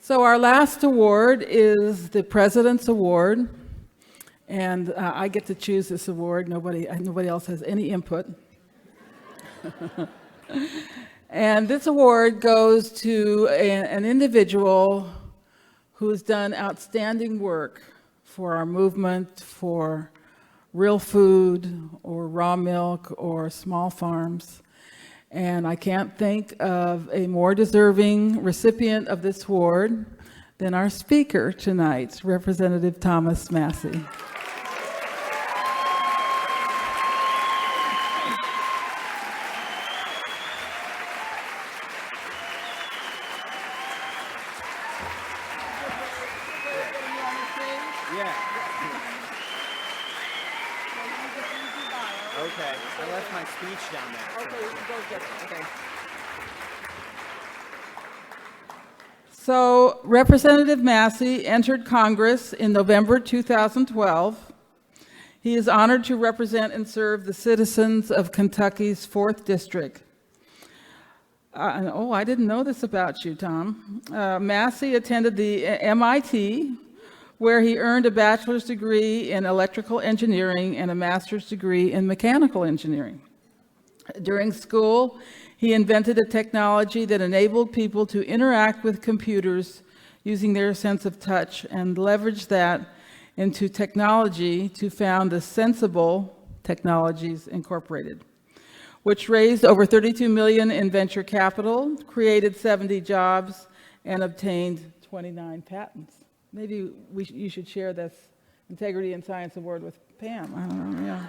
So our last award is the President's Award, and I get to choose this award. Nobody else has any input. And this award goes to an individual who's done outstanding work for our movement, for real food or raw milk or small farms. And I can't think of a more deserving recipient of this award than our speaker tonight, Representative Thomas Massie. Okay, I left my speech down there. Okay, go get it. Okay. So, Representative Massie entered Congress in November 2012. He is honored to represent and serve the citizens of Kentucky's 4th District. I didn't know this about you, Tom. Massie attended the MIT, where he earned a bachelor's degree in electrical engineering and a master's degree in mechanical engineering. During school, he invented a technology that enabled people to interact with computers using their sense of touch and leveraged that into technology to found the Sensible Technologies Incorporated, which raised over $32 million in venture capital, created 70 jobs, and obtained 29 patents. Maybe you should share this Integrity in Science Award with Pam. I don't know, yeah.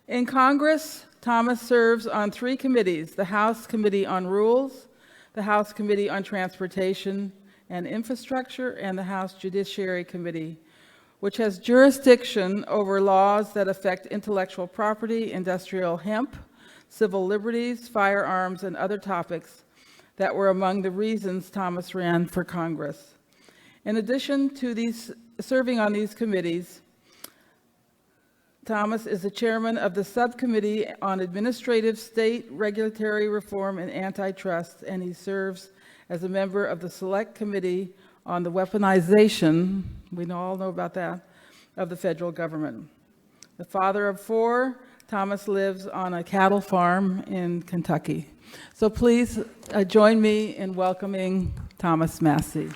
In Congress, Thomas serves on 3 committees: the House Committee on Rules, the House Committee on Transportation and Infrastructure, and the House Judiciary Committee, which has jurisdiction over laws that affect intellectual property, industrial hemp, civil liberties, firearms, and other topics that were among the reasons Thomas ran for Congress. In addition to serving on these committees, Thomas is the chairman of the Subcommittee on Administrative, State, Regulatory Reform, and Antitrust, and he serves as a member of the Select Committee on the Weaponization, we all know about that, of the federal government. The father of 4, Thomas lives on a cattle farm in Kentucky. So please join me in welcoming Thomas Massie.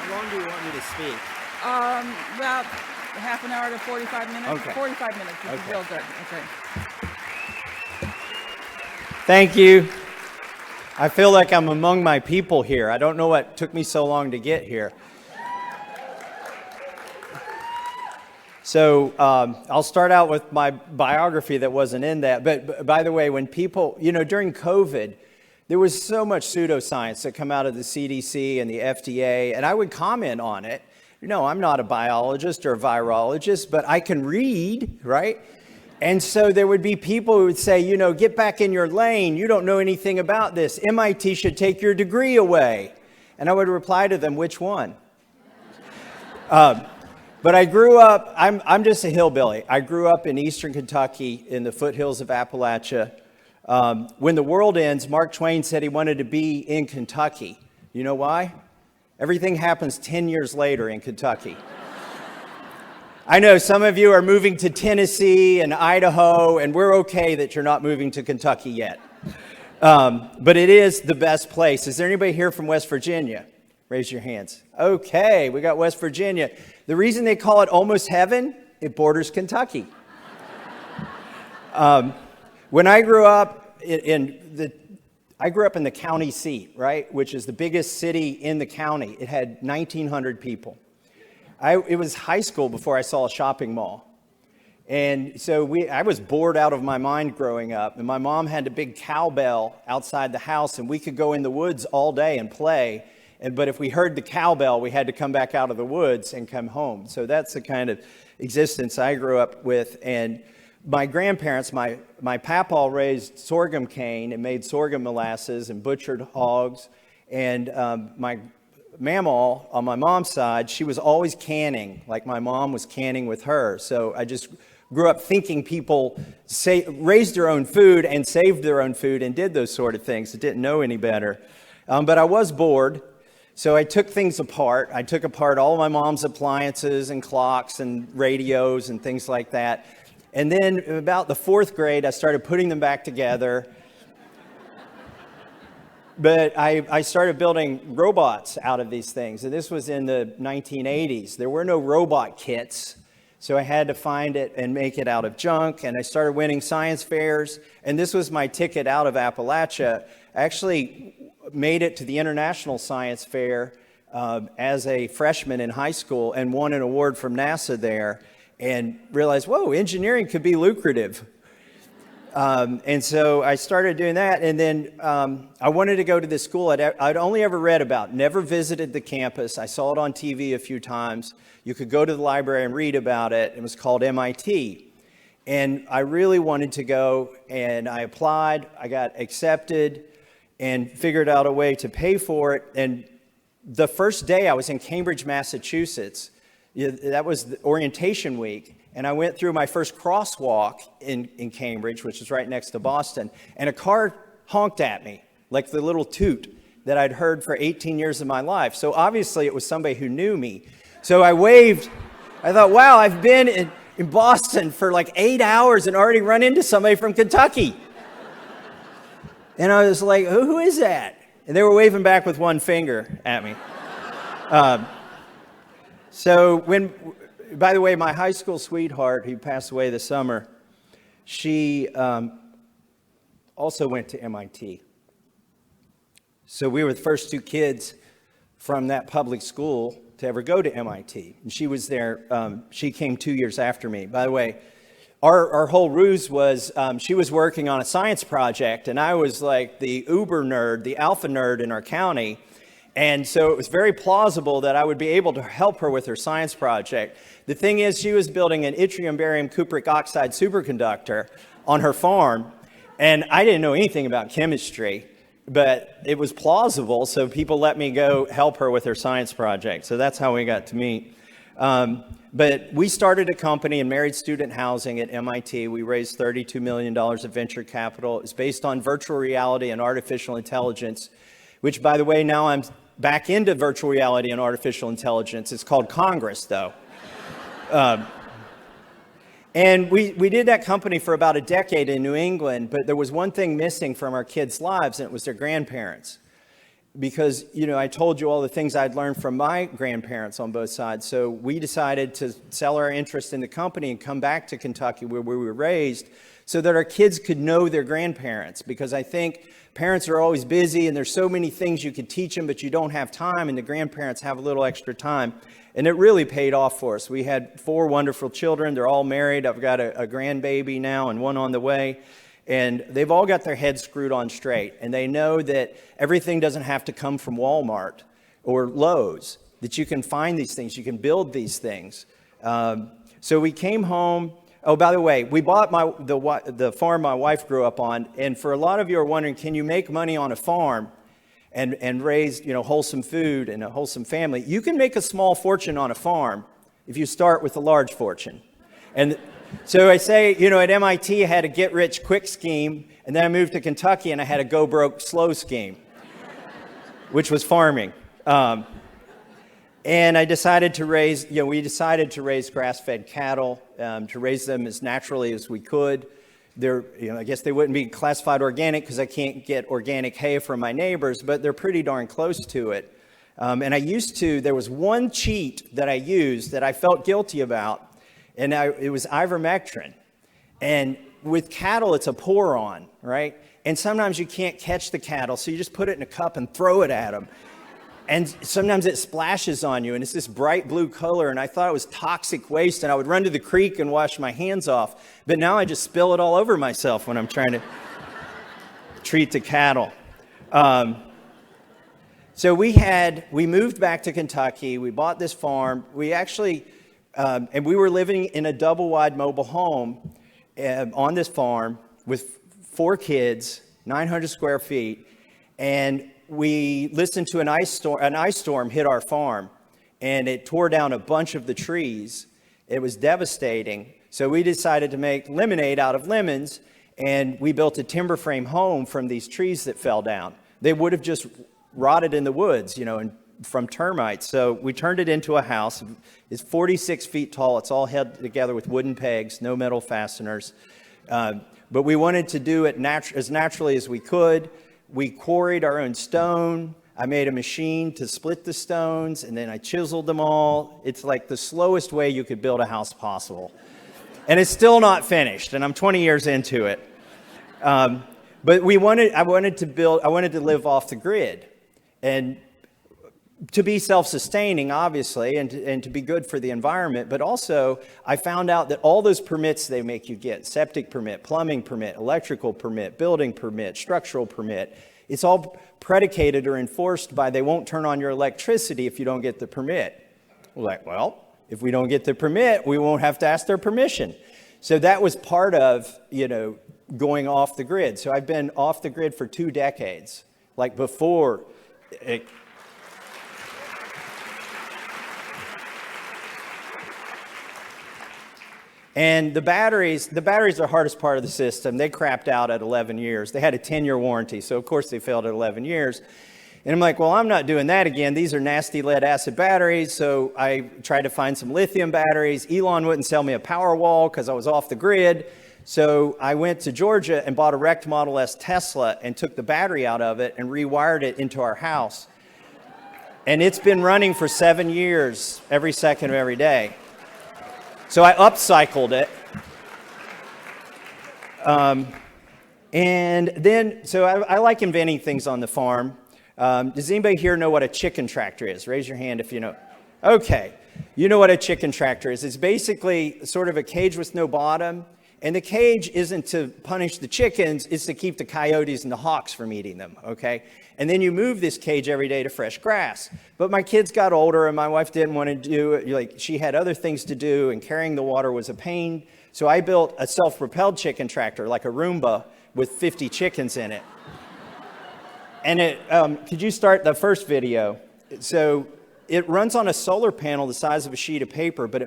How long do you want me to speak? About half an hour to 45 minutes. Okay. 45 minutes, which is real good. Okay. Thank you. I feel like I'm among my people here. I don't know what took me so long to get here. So I'll start out with my biography that wasn't in that. But by the way, when people, during COVID, there was so much pseudoscience that come out of the CDC and the FDA, and I would comment on it. I'm not a biologist or a virologist, but I can read, right? And so there would be people who would say, get back in your lane. You don't know anything about this. MIT should take your degree away. And I would reply to them, which one? But I grew up, I'm just a hillbilly. I grew up in eastern Kentucky in the foothills of Appalachia. When the world ends, Mark Twain said he wanted to be in Kentucky. You know why? Everything happens 10 years later in Kentucky. I know some of you are moving to Tennessee and Idaho, and we're okay that you're not moving to Kentucky yet. But it is the best place. Is there anybody here from West Virginia? Raise your hands. Okay, we got West Virginia. The reason they call it almost heaven, it borders Kentucky. When I grew up I grew up in the county seat, right, which is the biggest city in the county. It had 1,900 people. It was high school before I saw a shopping mall. And so I was bored out of my mind growing up. And my mom had a big cowbell outside the house, and we could go in the woods all day and play. But if we heard the cowbell, we had to come back out of the woods and come home. So that's the kind of existence I grew up with. And my grandparents, my papaw raised sorghum cane and made sorghum molasses and butchered hogs. And my mamaw, on my mom's side, she was always canning, like my mom was canning with her. So I just grew up thinking people raised their own food and saved their own food and did those sort of things. I didn't know any better. But I was bored, so I took things apart. I took apart all my mom's appliances and clocks and radios and things like that. And then about the 4th grade, I started putting them back together. But I started building robots out of these things. And this was in the 1980s. There were no robot kits. So I had to find it and make it out of junk. And I started winning science fairs. And this was my ticket out of Appalachia. I actually made it to the International Science Fair as a freshman in high school and won an award from NASA there and realized, whoa, engineering could be lucrative. And so I started doing that. And then I wanted to go to this school I'd only ever read about, never visited the campus. I saw it on TV a few times. You could go to the library and read about it. It was called MIT. And I really wanted to go, and I applied. I got accepted and figured out a way to pay for it. And the first day I was in Cambridge, Massachusetts. That was the orientation week. And I went through my first crosswalk in Cambridge, which is right next to Boston, and a car honked at me, like the little toot that I'd heard for 18 years of my life. So obviously it was somebody who knew me. So I waved. I thought, wow, I've been in Boston for like 8 hours and already run into somebody from Kentucky. And I was like, who is that? And they were waving back with one finger at me. By the way, my high school sweetheart, who passed away this summer, she also went to MIT. So we were the first 2 kids from that public school to ever go to MIT. And she was there. She came 2 years after me. By the way, our whole ruse was she was working on a science project, and I was like the uber nerd, the alpha nerd in our county. And so it was very plausible that I would be able to help her with her science project. The thing is, she was building an yttrium barium cupric oxide superconductor on her farm, and I didn't know anything about chemistry, but it was plausible, so people let me go help her with her science project. So that's how we got to meet. But we started a company in married student housing at MIT. We raised $32 million of venture capital. It's based on virtual reality and artificial intelligence, which, by the way, now I'm back into virtual reality and artificial intelligence. It's called Congress, though. And we did that company for about a decade in New England, but there was one thing missing from our kids' lives, and it was their grandparents. Because, I told you all the things I'd learned from my grandparents on both sides. So we decided to sell our interest in the company and come back to Kentucky where we were raised so that our kids could know their grandparents. Because I think parents are always busy and there's so many things you could teach them, but you don't have time, and the grandparents have a little extra time. And it really paid off for us. We had 4 wonderful children. They're all married. I've got a grandbaby now and one on the way. And they've all got their heads screwed on straight. And they know that everything doesn't have to come from Walmart or Lowe's, that you can find these things, you can build these things. So we came home. Oh, by the way, we bought the farm my wife grew up on. And for a lot of you are wondering, can you make money on a farm and raise wholesome food and a wholesome family? You can make a small fortune on a farm if you start with a large fortune. And so I say, at MIT, I had a get-rich-quick scheme, and then I moved to Kentucky, and I had a go-broke-slow scheme, which was farming. And I decided to raise, we decided to raise grass-fed cattle, to raise them as naturally as we could. I guess they wouldn't be classified organic because I can't get organic hay from my neighbors, but they're pretty darn close to it. And there was one cheat that I used that I felt guilty about. And it was ivermectin. And with cattle, it's a pour-on, right? And sometimes you can't catch the cattle, so you just put it in a cup and throw it at them. And sometimes it splashes on you, and it's this bright blue color, and I thought it was toxic waste, and I would run to the creek and wash my hands off. But now I just spill it all over myself when I'm trying to treat the cattle. So we moved back to Kentucky. We bought this farm. We actually... and we were living in a double-wide mobile home on this farm with 4 kids, 900 square feet, and we listened to an ice storm hit our farm, and it tore down a bunch of the trees. It was devastating. So we decided to make lemonade out of lemons, and we built a timber frame home from these trees that fell down. They would have just rotted in the woods, and from termites. So we turned it into a house. It's 46 feet tall. It's all held together with wooden pegs, no metal fasteners. But we wanted to do it as naturally as we could. We quarried our own stone. I made a machine to split the stones, and then I chiseled them all. It's like the slowest way you could build a house possible. And it's still not finished, and I'm 20 years into it. But I wanted to live off the grid, and to be self-sustaining, obviously, and to be good for the environment. But also, I found out that all those permits they make you get, septic permit, plumbing permit, electrical permit, building permit, structural permit, it's all predicated or enforced by they won't turn on your electricity if you don't get the permit. We're like, well, if we don't get the permit, we won't have to ask their permission. So that was part of, going off the grid. So I've been off the grid for 2 decades, like before it. And the batteries are the hardest part of the system. They crapped out at 11 years. They had a 10-year warranty, so of course they failed at 11 years. And I'm like, well, I'm not doing that again. These are nasty lead-acid batteries, so I tried to find some lithium batteries. Elon wouldn't sell me a Powerwall because I was off the grid. So I went to Georgia and bought a wrecked Model S Tesla and took the battery out of it and rewired it into our house. And it's been running for 7 years, every second of every day. So I upcycled it. And then, so I like inventing things on the farm. Does anybody here know what a chicken tractor is? Raise your hand if you know. Okay, you know what a chicken tractor is. It's basically sort of a cage with no bottom. And the cage isn't to punish the chickens, it's to keep the coyotes and the hawks from eating them, okay? And then you move this cage every day to fresh grass. But my kids got older and my wife didn't want to do it. Like, she had other things to do and carrying the water was a pain. So I built a self-propelled chicken tractor, like a Roomba, with 50 chickens in it. And could you start the first video? So it runs on a solar panel the size of a sheet of paper, but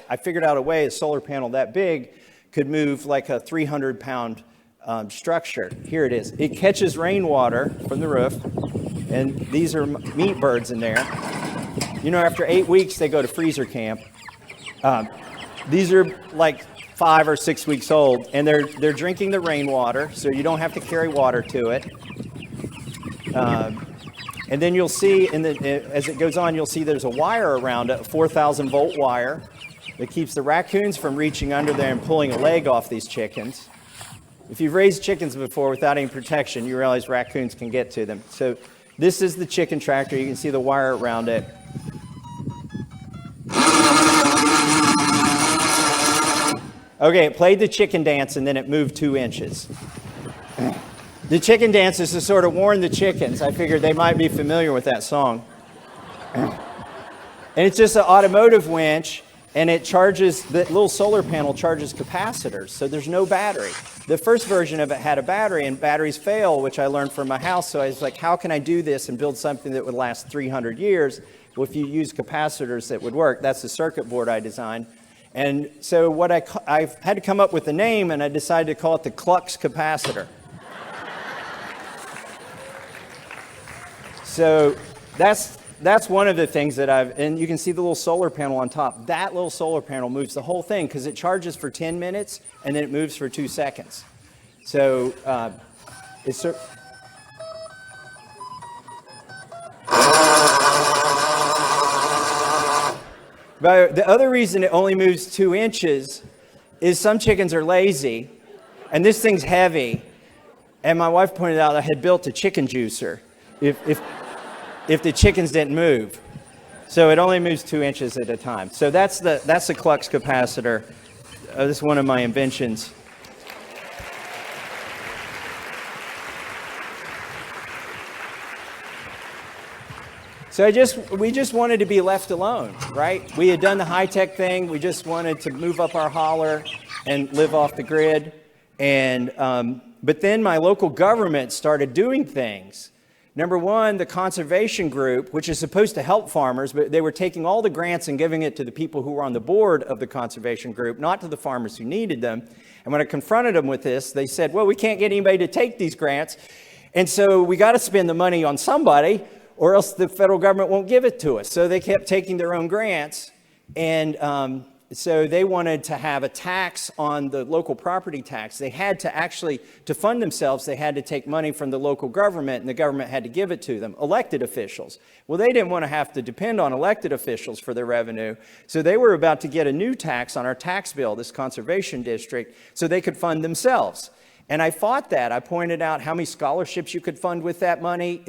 I figured out a way, a solar panel that big could move like a 300-pound structure. Here it is. It catches rainwater from the roof, and these are meat birds in there. After 8 weeks, they go to freezer camp. These are like 5 or 6 weeks old, and they're drinking the rainwater, so you don't have to carry water to it. And then you'll see, as it goes on, you'll see there's a wire around it, a 4,000-volt wire, that keeps the raccoons from reaching under there and pulling a leg off these chickens. If you've raised chickens before without any protection, you realize raccoons can get to them. So this is the chicken tractor. You can see the wire around it. Okay, it played the chicken dance and then it moved 2 inches. The chicken dance is to sort of warn the chickens. I figured they might be familiar with that song. And it's just an automotive winch. And it charges, the little solar panel charges capacitors, so there's no battery. The first version of it had a battery, and batteries fail, which I learned from my house. So I was like, how can I do this and build something that would last 300 years? Well, if you use capacitors, it would work. That's the circuit board I designed. And so I had to come up with a name, and I decided to call it the Klux capacitor. So that's one of the things that and you can see the little solar panel on top. That little solar panel moves the whole thing because it charges for 10 minutes and then it moves for 2 seconds. So it's... But the other reason it only moves 2 inches is some chickens are lazy and this thing's heavy. And my wife pointed out I had built a chicken juicer. If the chickens didn't move. So it only moves 2 inches at a time. So that's the Klux capacitor. This is one of my inventions. So we just wanted to be left alone, right? We had done the high-tech thing. We just wanted to move up our holler and live off the grid. And but then my local government started doing things. Number one, the conservation group, which is supposed to help farmers, but they were taking all the grants and giving it to the people who were on the board of the conservation group, not to the farmers who needed them. And when I confronted them with this, they said, well, we can't get anybody to take these grants. And so we got to spend the money on somebody, or else the federal government won't give it to us. So they kept taking their own grants. And so they wanted to have a tax on the local property tax. They had to actually, to fund themselves, they had to take money from the local government, and the government had to give it to them, elected officials. Well, they didn't want to have to depend on elected officials for their revenue. So they were about to get a new tax on our tax bill, this conservation district, so they could fund themselves. And I fought that. I pointed out how many scholarships you could fund with that money,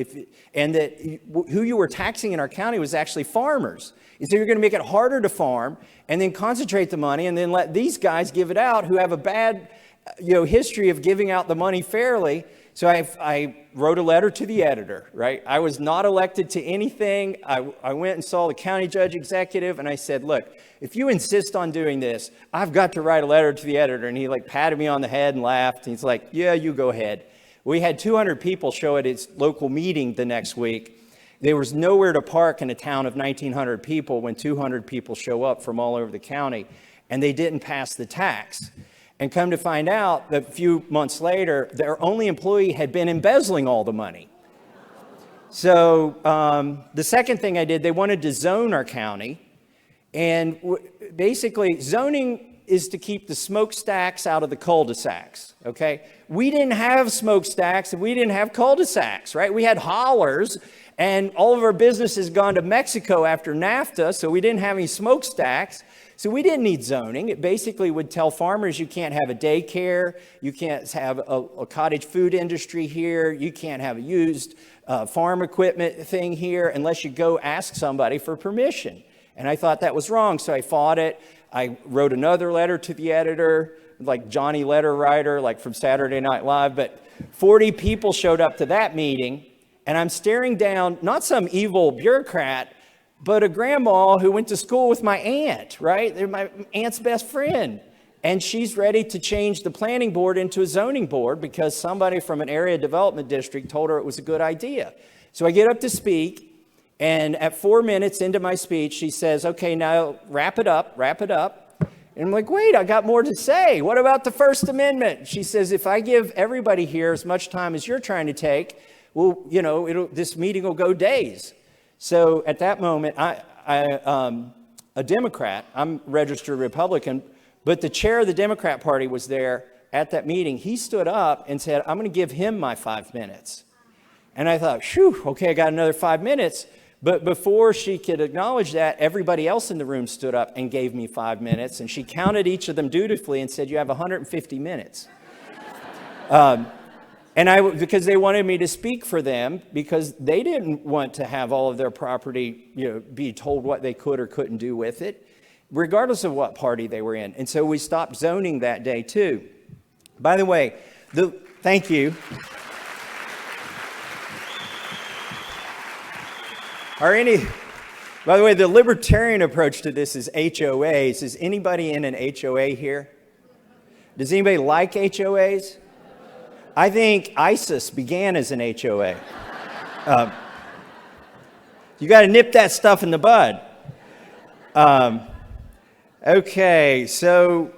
and that who you were taxing in our county was actually farmers. And so you're going to make it harder to farm, and then concentrate the money, and then let these guys give it out who have a bad, history of giving out the money fairly. So I wrote a letter to the editor, right? I was not elected to anything. I went and saw the county judge executive, and I said, look, if you insist on doing this, I've got to write a letter to the editor. And he patted me on the head and laughed. And he's like, yeah, you go ahead. We had 200 people show at its local meeting the next week. There was nowhere to park in a town of 1,900 people when 200 people show up from all over the county, and they didn't pass the tax. And come to find out that a few months later, their only employee had been embezzling all the money. So the second thing I did, they wanted to zone our county. And basically, zoning is to keep the smokestacks out of the cul-de-sacs, okay? We didn't have smokestacks, and we didn't have cul-de-sacs, right? We had hollers, and all of our business has gone to Mexico after NAFTA, so we didn't have any smokestacks. So we didn't need zoning. It basically would tell farmers you can't have a daycare, you can't have a cottage food industry here, you can't have a used farm equipment thing here unless you go ask somebody for permission. And I thought that was wrong, so I fought it. I wrote another letter to the editor, like Johnny Letter Writer, like from Saturday Night Live, but 40 people showed up to that meeting, and I'm staring down, not some evil bureaucrat, but a grandma who went to school with my aunt, right? They're my aunt's best friend. And she's ready to change the planning board into a zoning board because somebody from an area development district told her it was a good idea. So I get up to speak, and at 4 minutes into my speech, she says, okay, now wrap it up. And I'm like, wait, I got more to say. What about the First Amendment? She says, if I give everybody here as much time as you're trying to take, well, this meeting will go days. So at that moment, I'm a Democrat. I'm registered Republican, but the chair of the Democrat Party was there at that meeting. He stood up and said, I'm going to give him my 5 minutes. And I thought, phew, okay, I got another 5 minutes. But before she could acknowledge that, everybody else in the room stood up and gave me 5 minutes. And she counted each of them dutifully and said, you have 150 minutes. And because they wanted me to speak for them, because they didn't want to have all of their property, be told what they could or couldn't do with it, regardless of what party they were in. And so we stopped zoning that day too. By the way, thank you. By the way, the libertarian approach to this is HOAs. Is anybody in an HOA here? Does anybody like HOAs? I think ISIS began as an HOA. You got to nip that stuff in the bud. Okay, so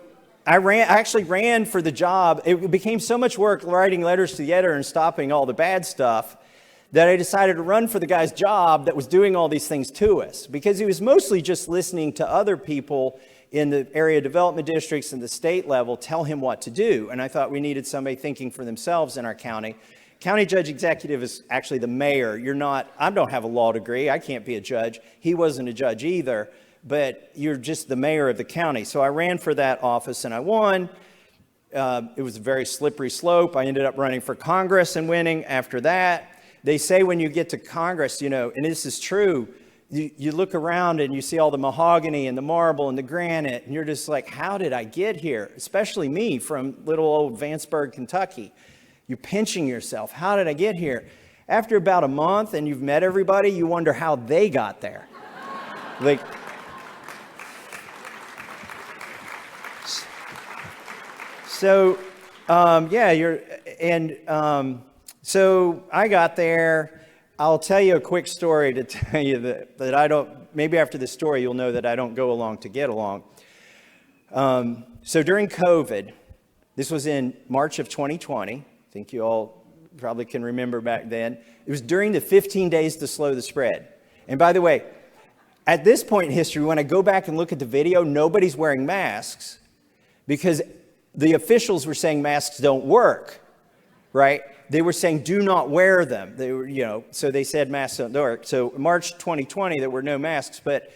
I actually ran for the job. It became so much work writing letters to the editor and stopping all the bad stuff that I decided to run for the guy's job that was doing all these things to us, because he was mostly just listening to other people in the area development districts and the state level tell him what to do. And I thought we needed somebody thinking for themselves in our county. County judge executive is actually the mayor. I don't have a law degree. I can't be a judge. He wasn't a judge either, but you're just the mayor of the county. So I ran for that office and I won. It was a very slippery slope. I ended up running for Congress and winning after that. They say when you get to Congress, and this is true, you look around and you see all the mahogany and the marble and the granite, and you're just like, how did I get here? Especially me from little old Vanceburg, Kentucky. You're pinching yourself. How did I get here? After about a month and you've met everybody, you wonder how they got there. So I got there. I'll tell you a quick story to tell you that I don't, maybe after this story you'll know that I don't go along to get along. So during COVID, this was in March of 2020. I think you all probably can remember back then. It was during the 15 days to slow the spread. And by the way, at this point in history, when I go back and look at the video, nobody's wearing masks because the officials were saying masks don't work, right? They were saying do not wear them. They were, so they said masks don't work. So March 2020, there were no masks, but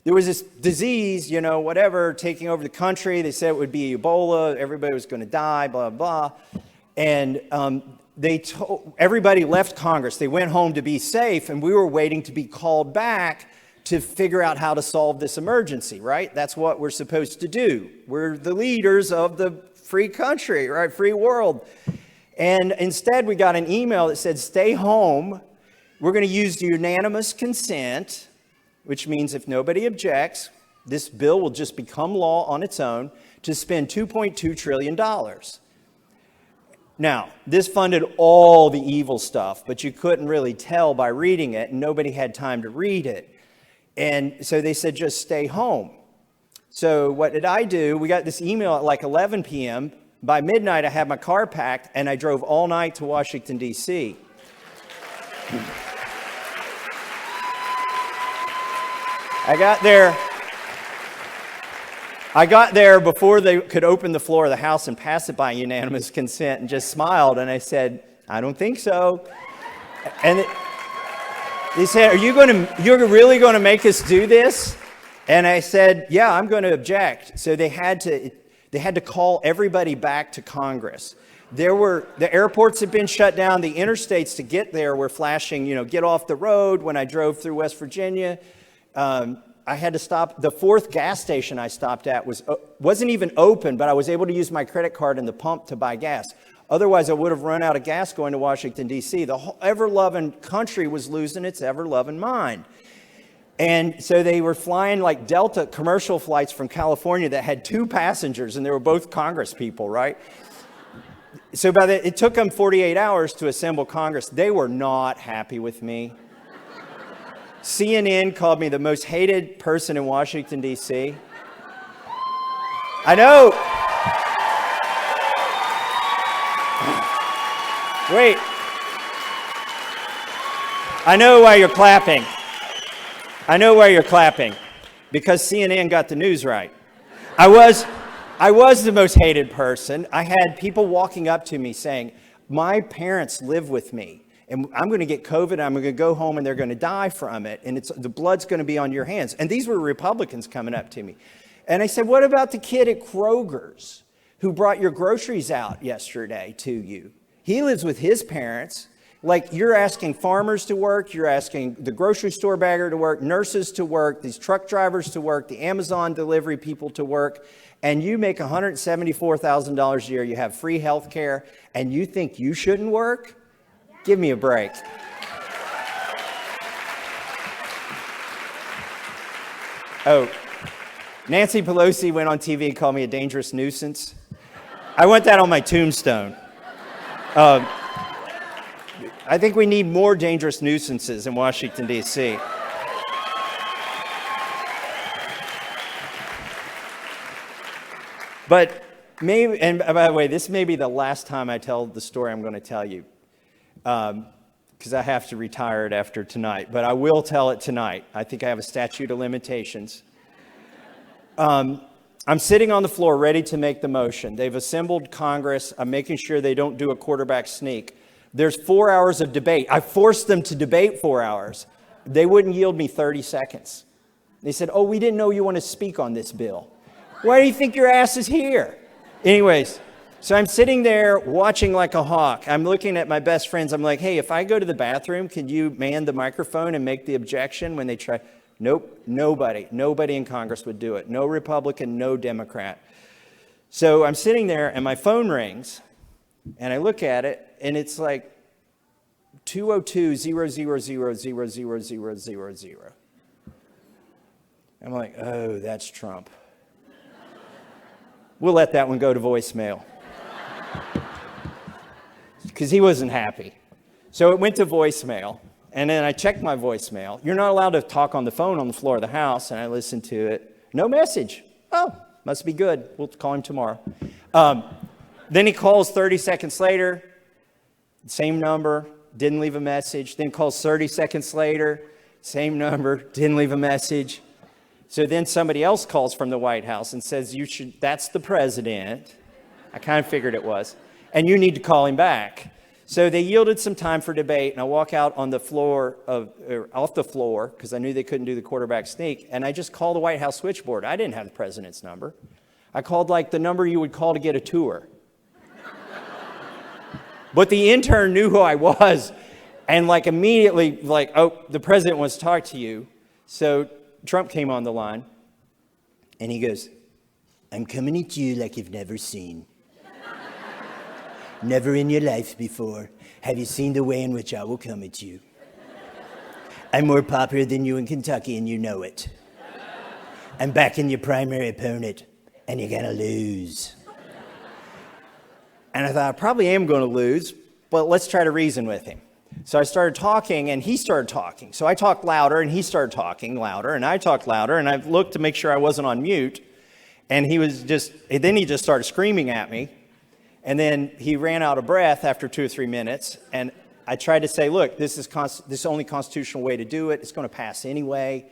there was this disease, whatever, taking over the country. They said it would be Ebola. Everybody was going to die, blah, blah. And everybody left Congress. They went home to be safe, and we were waiting to be called back to figure out how to solve this emergency, right? That's what we're supposed to do. We're the leaders of the free country, right? Free world. And instead, we got an email that said, stay home. We're going to use unanimous consent, which means if nobody objects, this bill will just become law on its own to spend $2.2 trillion. Now, this funded all the evil stuff, but you couldn't really tell by reading it, and nobody had time to read it. And so they said, just stay home. So what did I do? We got this email at like 11 p.m. By midnight, I had my car packed, and I drove all night to Washington, D.C. I got there before they could open the floor of the House and pass it by unanimous consent and just smiled. And I said, I don't think so. And they said, you're really going to make us do this? And I said, yeah, I'm going to object. So they had to call everybody back to Congress. The airports had been shut down. The interstates to get there were flashing, get off the road. When I drove through West Virginia, I had to stop. The fourth gas station I stopped at wasn't even open, but I was able to use my credit card in the pump to buy gas. Otherwise, I would have run out of gas going to Washington, D.C. The whole ever-loving country was losing its ever-loving mind. And so they were flying like Delta commercial flights from California that had 2 passengers, and they were both Congress people, right? So it took them 48 hours to assemble Congress. They were not happy with me. CNN called me the most hated person in Washington, D.C. I know. Wait. I know why you're clapping. Because CNN got the news right. I was the most hated person. I had people walking up to me saying, my parents live with me. And I'm going to get COVID, I'm going to go home, and they're going to die from it. And the blood's going to be on your hands. And these were Republicans coming up to me. And I said, what about the kid at Kroger's who brought your groceries out yesterday to you? He lives with his parents. Like, you're asking farmers to work, you're asking the grocery store bagger to work, nurses to work, these truck drivers to work, the Amazon delivery people to work, and you make $174,000 a year, you have free health care, and you think you shouldn't work? Give me a break. Oh, Nancy Pelosi went on TV and called me a dangerous nuisance. I want that on my tombstone. I think we need more dangerous nuisances in Washington, D.C. But maybe, and by the way, this may be the last time I tell the story I'm going to tell you, because I have to retire it after tonight. But I will tell it tonight. I think I have a statute of limitations. I'm sitting on the floor ready to make the motion. They've assembled Congress. I'm making sure they don't do a quarterback sneak. There's 4 hours of debate. I forced them to debate 4 hours. They wouldn't yield me 30 seconds. They said, oh, we didn't know you want to speak on this bill. Why do you think your ass is here? Anyways, so I'm sitting there watching like a hawk. I'm looking at my best friends. I'm like, hey, if I go to the bathroom, can you man the microphone and make the objection when they try? Nope, nobody in Congress would do it. No Republican, no Democrat. So I'm sitting there and my phone rings and I look at it and it's like 202-000-000000. I'm like, oh, that's Trump. We'll let that one go to voicemail. Because he wasn't happy. So it went to voicemail. And then I checked my voicemail. You're not allowed to talk on the phone on the floor of the house. And I listened to it. No message. Oh, must be good. We'll call him tomorrow. Then he calls 30 seconds later. Same number, didn't leave a message. Then calls 30 seconds later, same number, didn't leave a message. So then somebody else calls from the White House and says, that's the president. I kind of figured it was. And you need to call him back. So they yielded some time for debate, and I walk out on the floor off the floor, because I knew they couldn't do the quarterback sneak, and I just called the White House switchboard. I didn't have the president's number. I called like the number you would call to get a tour. But the intern knew who I was, and like immediately, like, oh, the president wants to talk to you. So Trump came on the line, and he goes, I'm coming at you like you've never seen. Never in your life before have you seen the way in which I will come at you. I'm more popular than you in Kentucky, and you know it. I'm backing your primary opponent, and you're going to lose. And I thought, I probably am going to lose, but let's try to reason with him. So I started talking, and he started talking. So I talked louder, and he started talking louder, and I talked louder, and I looked to make sure I wasn't on mute. And he just started screaming at me. And then he ran out of breath after 2 or 3 minutes. And I tried to say, look, this is the only constitutional way to do it. It's going to pass anyway.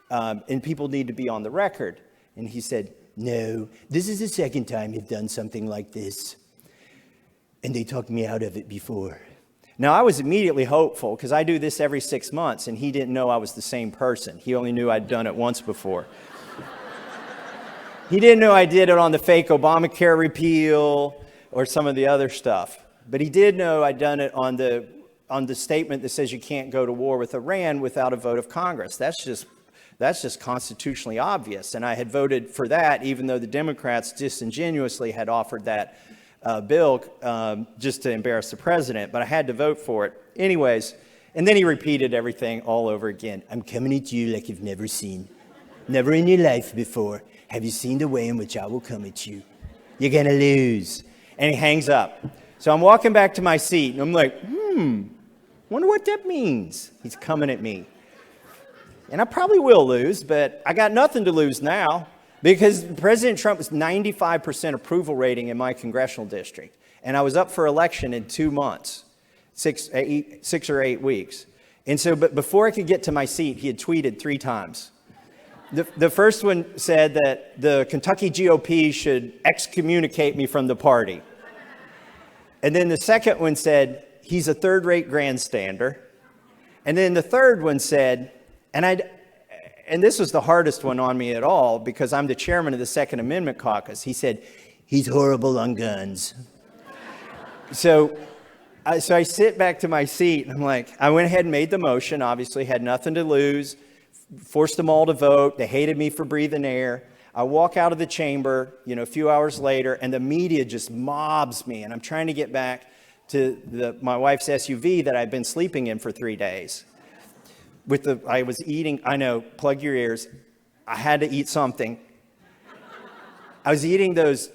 And people need to be on the record. And he said, no, this is the second time you've done something like this. And they talked me out of it before. Now, I was immediately hopeful because I do this every 6 months. And he didn't know I was the same person. He only knew I'd done it once before. He didn't know I did it on the fake Obamacare repeal or some of the other stuff. But he did know I'd done it on the statement that says you can't go to war with Iran without a vote of Congress. That's just constitutionally obvious. And I had voted for that, even though the Democrats disingenuously had offered that bill just to embarrass the president. But I had to vote for it. Anyways, and then he repeated everything all over again. I'm coming at you like you've never seen. Never in your life before have you seen the way in which I will come at you. You're going to lose. And he hangs up. So I'm walking back to my seat, and I'm like, wonder what that means. He's coming at me. And I probably will lose, but I got nothing to lose now because President Trump was 95% approval rating in my congressional district. And I was up for election in 2 months, 6 or 8 weeks. And so, but before I could get to my seat, he had tweeted 3 times. The first one said that the Kentucky GOP should excommunicate me from the party. And then the second one said, he's a third-rate grandstander. And then the third one said, and this was the hardest one on me at all because I'm the chairman of the Second Amendment Caucus. He said, he's horrible on guns. So I sit back to my seat, and I'm like, I went ahead and made the motion, obviously had nothing to lose. Forced them all to vote. They hated me for breathing air. I walk out of the chamber, a few hours later, and the media just mobs me. And I'm trying to get back to my wife's SUV that I've been sleeping in for 3 days. I was eating, I know, plug your ears. I had to eat something. I was eating those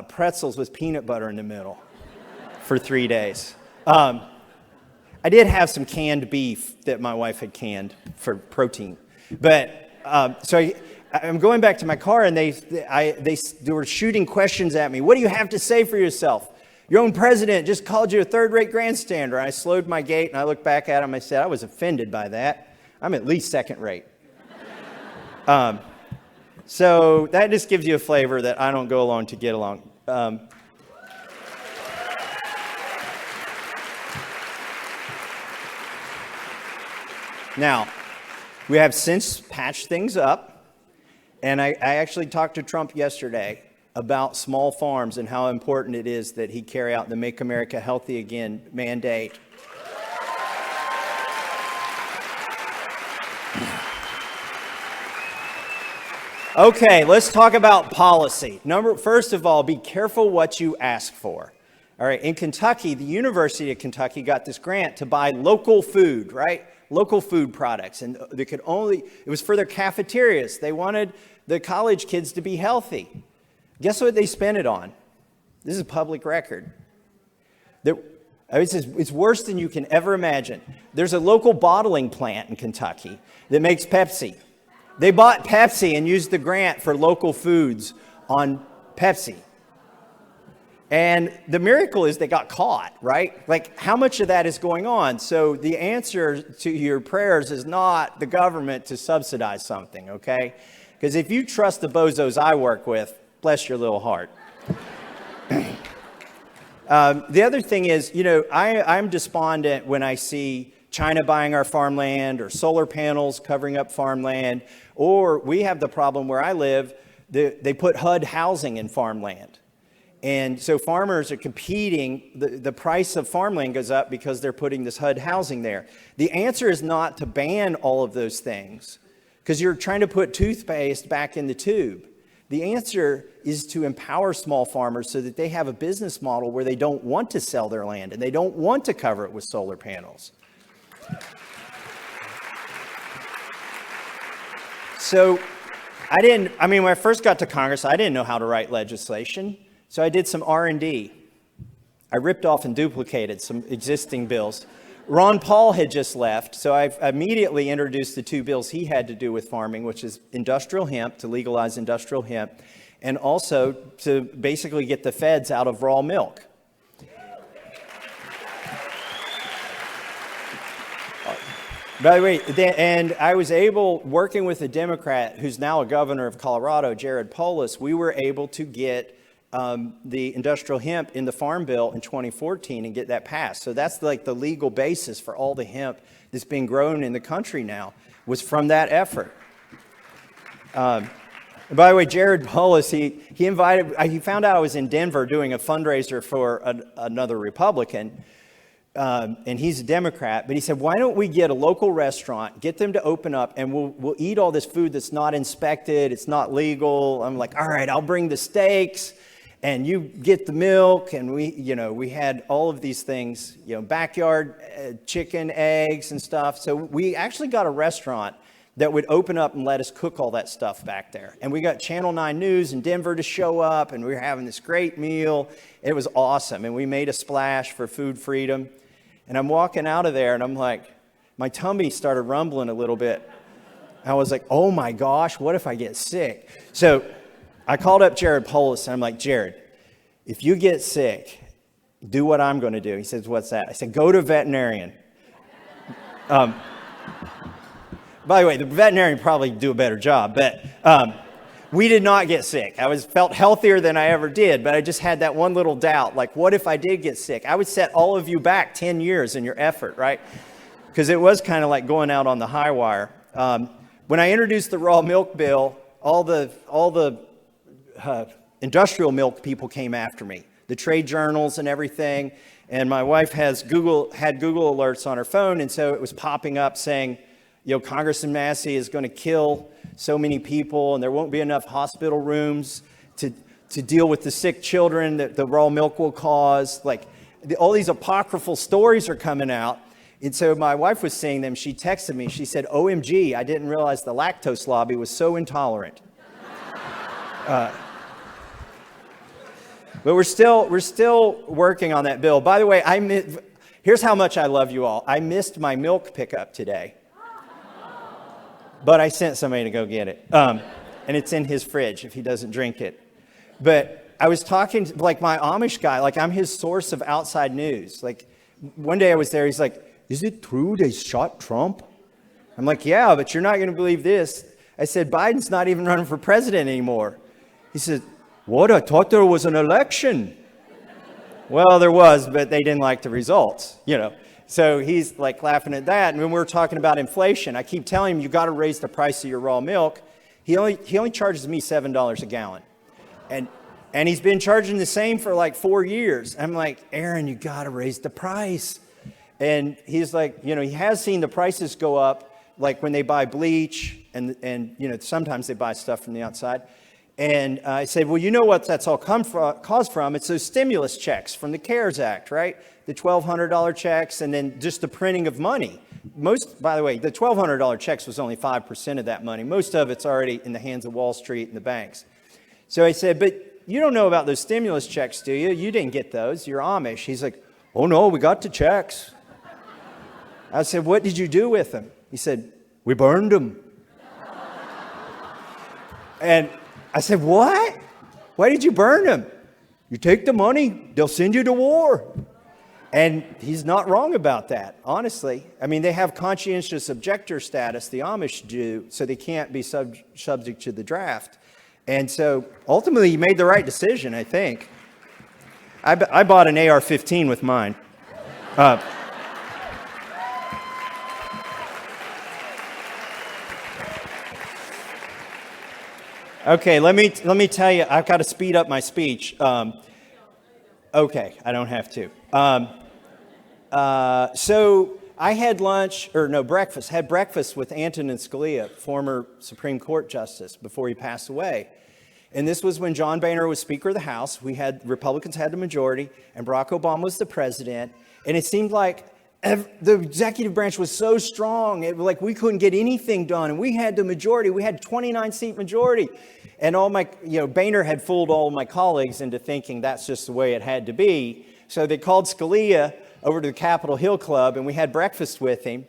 pretzels with peanut butter in the middle for 3 days. I did have some canned beef that my wife had canned for protein. But so I'm going back to my car, and they were shooting questions at me. What do you have to say for yourself? Your own president just called you a third-rate grandstander. I slowed my gait, and I looked back at him. I said, I was offended by that. I'm at least second-rate. So that just gives you a flavor that I don't go along to get along. Now, we have since patched things up, and I actually talked to Trump yesterday about small farms and how important it is that he carry out the Make America Healthy Again mandate. Okay, let's talk about policy. First of all, be careful what you ask for. All right, in Kentucky, the University of Kentucky got this grant to buy local food, right? Local food products, and it was for their cafeterias. They wanted the college kids to be healthy. Guess what they spent it on? This is a public record. It's worse than you can ever imagine. There's a local bottling plant in Kentucky that makes Pepsi. They bought Pepsi and used the grant for local foods on Pepsi. And the miracle is they got caught, right? Like, how much of that is going on? So the answer to your prayers is not the government to subsidize something, okay? Because if you trust the bozos I work with, bless your little heart. The other thing is, I'm despondent when I see China buying our farmland or solar panels covering up farmland, or we have the problem where I live, they put HUD housing in farmland. And so farmers are competing, the price of farmland goes up because they're putting this HUD housing there. The answer is not to ban all of those things, because you're trying to put toothpaste back in the tube. The answer is to empower small farmers so that they have a business model where they don't want to sell their land and they don't want to cover it with solar panels. So when I first got to Congress, I didn't know how to write legislation. So I did some R&D. I ripped off and duplicated some existing bills. Ron Paul had just left, so I immediately introduced the two bills he had to do with farming, which is industrial hemp, to legalize industrial hemp, and also to basically get the feds out of raw milk. By the way, and I was able, working with a Democrat who's now a governor of Colorado, Jared Polis, we were able to get the industrial hemp in the Farm Bill in 2014 and get that passed. So that's like the legal basis for all the hemp that's being grown in the country now, was from that effort. By the way, Jared Polis, he found out I was in Denver doing a fundraiser for another Republican, and he's a Democrat, but he said, why don't we get a local restaurant, get them to open up, and we'll eat all this food that's not inspected, it's not legal. I'm like, all right, I'll bring the steaks, and you get the milk, and we had all of these things, backyard chicken, eggs, and stuff. So we actually got a restaurant that would open up and let us cook all that stuff back there. And we got Channel 9 News in Denver to show up, and we were having this great meal. It was awesome, and we made a splash for food freedom. And I'm walking out of there, and I'm like, my tummy started rumbling a little bit. I was like, oh my gosh, what if I get sick? So I called up Jared Polis, and I'm like, Jared, if you get sick, do what I'm going to do. He says, what's that? I said, go to a veterinarian. By the way, the veterinarian probably do a better job, but we did not get sick. I felt healthier than I ever did, but I just had that one little doubt, like, what if I did get sick? I would set all of you back 10 years in your effort, right? Because it was kind of like going out on the high wire. When I introduced the raw milk bill, all the industrial milk people came after me, the trade journals and everything. And my wife had Google alerts on her phone, and so it was popping up saying, Congressman Massie is going to kill so many people, and there won't be enough hospital rooms to deal with the sick children that the raw milk will cause. Like, all these apocryphal stories are coming out. And so my wife was seeing them. She texted me. She said, OMG, I didn't realize the lactose lobby was so intolerant. But we're still working on that bill. By the way, here's how much I love you all. I missed my milk pickup today, but I sent somebody to go get it. And it's in his fridge if he doesn't drink it. But I was talking to, like, my Amish guy, like, I'm his source of outside news. Like, one day I was there, he's like, is it true they shot Trump? I'm like, yeah, but you're not going to believe this. I said, Biden's not even running for president anymore. He said, what? I thought there was an election. Well, there was, but they didn't like the results, So he's like laughing at that. And when we were talking about inflation, I keep telling him, you got to raise the price of your raw milk. He only charges me $7 a gallon. And he's been charging the same for like 4 years. I'm like, Aaron, you got to raise the price. And he's like, he has seen the prices go up, like when they buy bleach and sometimes they buy stuff from the outside. And I said, well, you know what that's all caused from? It's those stimulus checks from the CARES Act, right? The $1,200 checks, and then just the printing of money. By the way, the $1,200 checks was only 5% of that money. Most of it's already in the hands of Wall Street and the banks. So I said, but you don't know about those stimulus checks, do you? You didn't get those. You're Amish. He's like, oh, no, we got the checks. I said, what did you do with them? He said, we burned them. And I said, what? Why did you burn them? You take the money, they'll send you to war. And he's not wrong about that, honestly. I mean, they have conscientious objector status, the Amish do, so they can't be subject to the draft. And so ultimately, he made the right decision, I think. I bought an AR-15 with mine. Okay, let me tell you, I've got to speed up my speech. Okay, I don't have to. So I had breakfast with Antonin Scalia, former Supreme Court Justice, before he passed away. And this was when John Boehner was Speaker of the House. Republicans had the majority, and Barack Obama was the president. And it seemed like the executive branch was so strong, like we couldn't get anything done. And we had the majority. We had 29-seat majority. And Boehner had fooled all my colleagues into thinking that's just the way it had to be. So they called Scalia over to the Capitol Hill Club, and we had breakfast with him.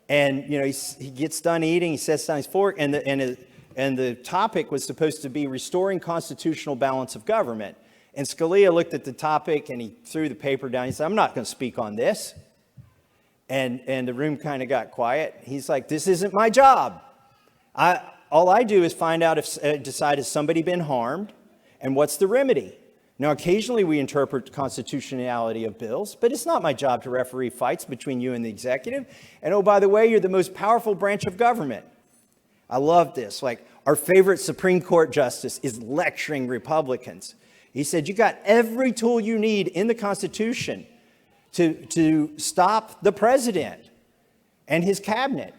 And he gets done eating, he sets down his fork, and the topic was supposed to be restoring constitutional balance of government. And Scalia looked at the topic and he threw the paper down. He said, "I'm not going to speak on this." And the room kind of got quiet. He's like, "This isn't my job. All I do is decide has somebody been harmed, and what's the remedy." Now, occasionally we interpret the constitutionality of bills, but it's not my job to referee fights between you and the executive. And oh, by the way, you're the most powerful branch of government. I love this. Like, our favorite Supreme Court justice is lecturing Republicans. He said, you got every tool you need in the Constitution to stop the president and his cabinet.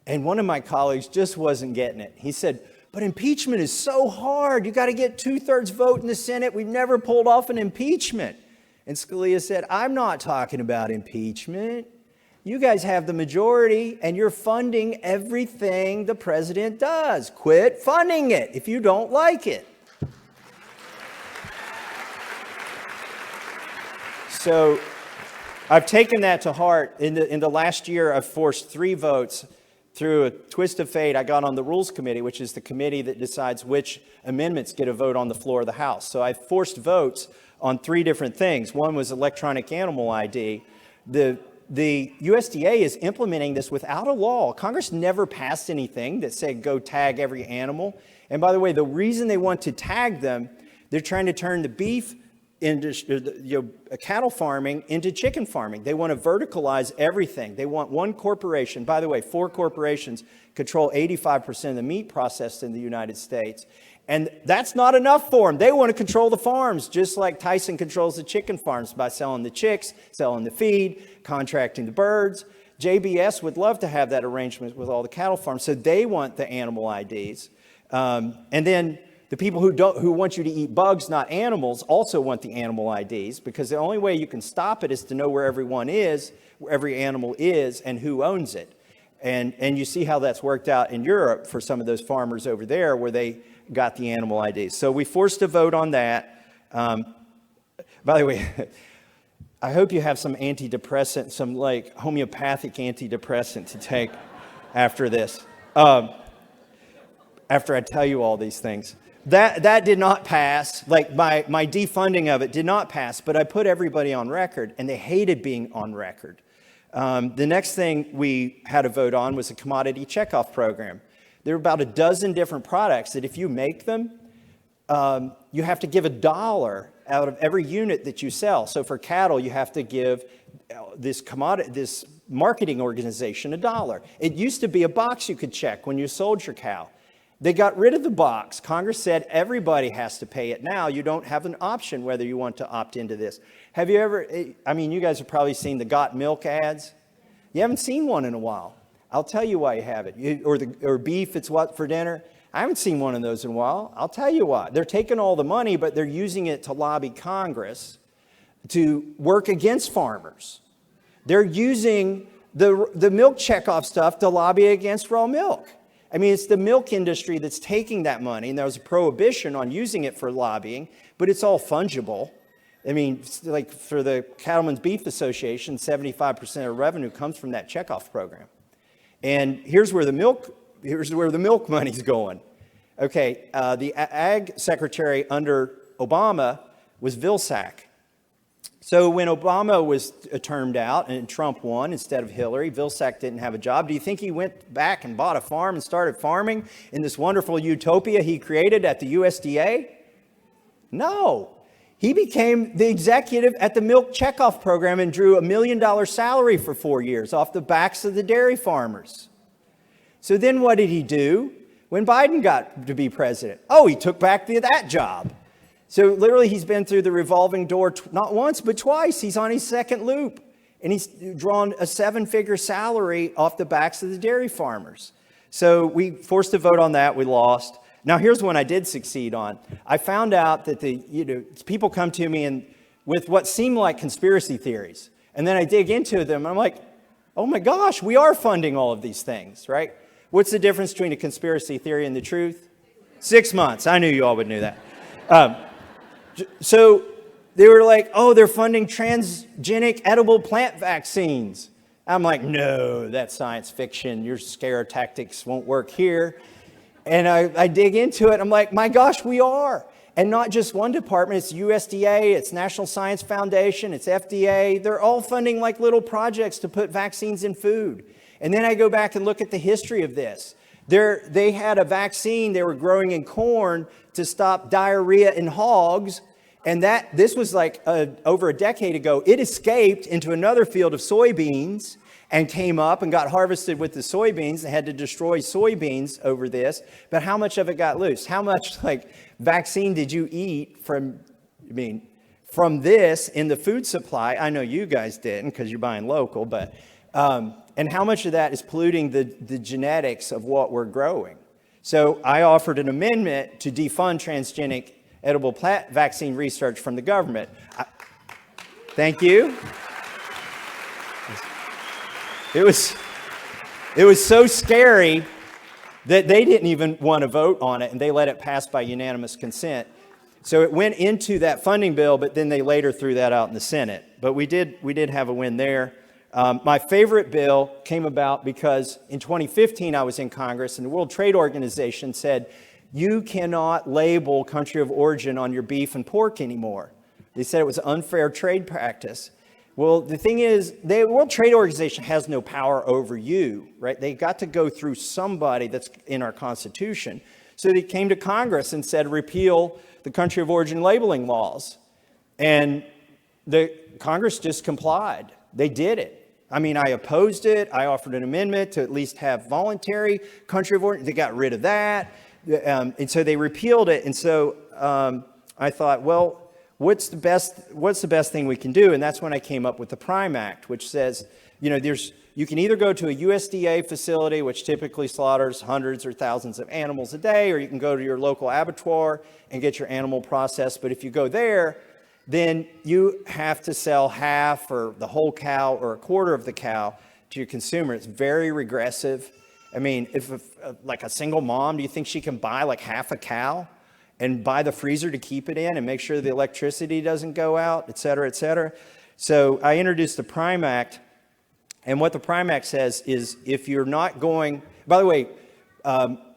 And one of my colleagues just wasn't getting it. He said, "But impeachment is so hard. You got to get 2/3 vote in the Senate. We've never pulled off an impeachment." And Scalia said, "I'm not talking about impeachment. You guys have the majority and you're funding everything the president does. Quit funding it if you don't like it." So I've taken that to heart. In the last year, I've forced 3 votes. Through a twist of fate, I got on the Rules Committee, which is the committee that decides which amendments get a vote on the floor of the House. So I forced votes on 3 different things. One was electronic animal ID. The USDA is implementing this without a law. Congress never passed anything that said go tag every animal. And by the way, the reason they want to tag them, they're trying to turn the beef industry, cattle farming into chicken farming. They want to verticalize everything. They want one corporation. By the way, 4 corporations control 85% of the meat processed in the United States. And that's not enough for them. They want to control the farms, just like Tyson controls the chicken farms by selling the chicks, selling the feed, contracting the birds. JBS would love to have that arrangement with all the cattle farms. So they want the animal IDs. And then the people who want you to eat bugs, not animals, also want the animal IDs, because the only way you can stop it is to know where everyone is, where every animal is, and who owns it. And you see how that's worked out in Europe for some of those farmers over there where they got the animal IDs. So we forced a vote on that. By the way, I hope you have some antidepressant, some like homeopathic antidepressant to take after this, after I tell you all these things. That did not pass. Like my defunding of it did not pass, but I put everybody on record, and they hated being on record. The next thing we had a vote on was a commodity checkoff program. There are about a dozen different products that if you make them, you have to give $1 out of every unit that you sell. So for cattle, you have to give this marketing organization $1. It used to be a box you could check when you sold your cow. They got rid of the box. Congress said everybody has to pay it now. You don't have an option whether you want to opt into this. Have you ever, you guys have probably seen the Got Milk ads. You haven't seen one in a while. I'll tell you why you haven't. Or beef, it's what for dinner? I haven't seen one of those in a while. I'll tell you why. They're taking all the money, but they're using it to lobby Congress to work against farmers. They're using the milk checkoff stuff to lobby against raw milk. I mean, it's the milk industry that's taking that money, and there was a prohibition on using it for lobbying, but it's all fungible. I mean, like for the Cattlemen's Beef Association, 75% of revenue comes from that checkoff program. And here's where the milk money's going. Okay, the Ag Secretary under Obama was Vilsack. So when Obama was termed out and Trump won instead of Hillary, Vilsack didn't have a job. Do you think he went back and bought a farm and started farming in this wonderful utopia he created at the USDA? No. He became the executive at the milk checkoff program and drew $1 million salary for 4 years off the backs of the dairy farmers. So then what did he do when Biden got to be president? Oh, he took back that job. So literally he's been through the revolving door not once, but twice. He's on his second loop. And he's drawn a 7-figure salary off the backs of the dairy farmers. So we forced a vote on that. We lost. Now here's one I did succeed on. I found out that people come to me and with what seem like conspiracy theories. And then I dig into them. And I'm like, oh my gosh, we are funding all of these things, right? What's the difference between a conspiracy theory and the truth? 6 months. I knew you all would know that. So they were like, oh, they're funding transgenic edible plant vaccines. I'm like, no, that's science fiction. Your scare tactics won't work here. And I dig into it. I'm like, my gosh, we are. And not just one department. It's USDA, it's National Science Foundation, it's FDA. They're all funding like little projects to put vaccines in food. And then I go back and look at the history of this. They had a vaccine they were growing in corn to stop diarrhea in hogs. And this was like over a decade ago. It escaped into another field of soybeans and came up and got harvested with the soybeans. They had to destroy soybeans over this. But how much of it got loose? How much vaccine did you eat from this in the food supply? I know you guys didn't because you're buying local, but and how much of that is polluting the genetics of what we're growing? So I offered an amendment to defund transgenic edible plant vaccine research from the government. Thank you. It was so scary that they didn't even want to vote on it, and they let it pass by unanimous consent. So it went into that funding bill, but then they later threw that out in the Senate. But we did have a win there. My favorite bill came about because in 2015 I was in Congress, and the World Trade Organization said, you cannot label country of origin on your beef and pork anymore. They said it was unfair trade practice. Well, the thing is, the World Trade Organization has no power over you, right? They got to go through somebody that's in our Constitution. So they came to Congress and said, repeal the country of origin labeling laws. And the Congress just complied. They did it. I mean, I opposed it. I offered an amendment to at least have voluntary country of origin. They got rid of that. And so they repealed it. And so I thought, well, what's the best thing we can do? And that's when I came up with the PRIME Act, which says, you can either go to a USDA facility, which typically slaughters hundreds or thousands of animals a day, or you can go to your local abattoir and get your animal processed. But if you go there, then you have to sell half or the whole cow or a quarter of the cow to your consumer. It's very regressive. I mean, if like a single mom, do you think she can buy like half a cow and buy the freezer to keep it in and make sure the electricity doesn't go out, et cetera, et cetera? So I introduced the PRIME Act. And what the PRIME Act says is if you're not going, by the way,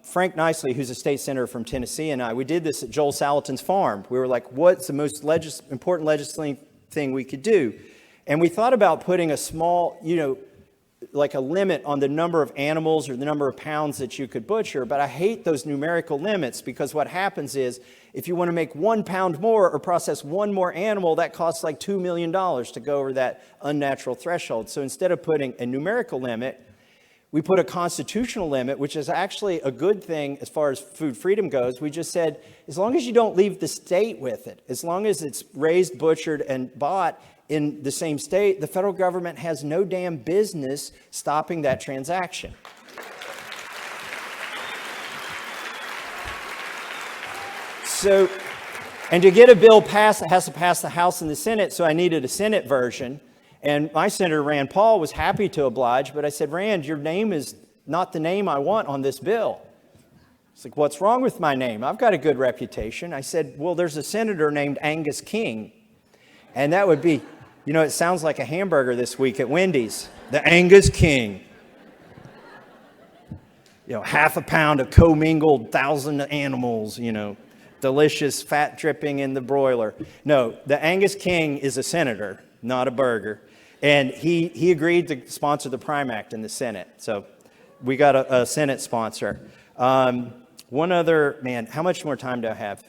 Frank Nicely, who's a state senator from Tennessee, and we did this at Joel Salatin's farm. We were like, what's the most important legislative thing we could do? And we thought about putting a small, like a limit on the number of animals or the number of pounds that you could butcher. But I hate those numerical limits because what happens is if you want to make 1 pound more or process one more animal, that costs like $2 million to go over that unnatural threshold. So instead of putting a numerical limit, we put a constitutional limit, which is actually a good thing as far as food freedom goes. We just said, as long as you don't leave the state with it, as long as it's raised, butchered, and bought in the same state, the federal government has no damn business stopping that transaction. So, and to get a bill passed, it has to pass the House and the Senate, so I needed a Senate version. And my Senator Rand Paul was happy to oblige, but I said, Rand, your name is not the name I want on this bill. He's like, what's wrong with my name? I've got a good reputation. I said, well, there's a senator named Angus King. And that would be, it sounds like a hamburger this week at Wendy's. The Angus King. Half a pound of commingled 1,000 animals, delicious fat dripping in the broiler. No, the Angus King is a senator, not a burger. And he agreed to sponsor the Prime Act in the Senate. So we got a Senate sponsor. One other, man, how much more time do I have?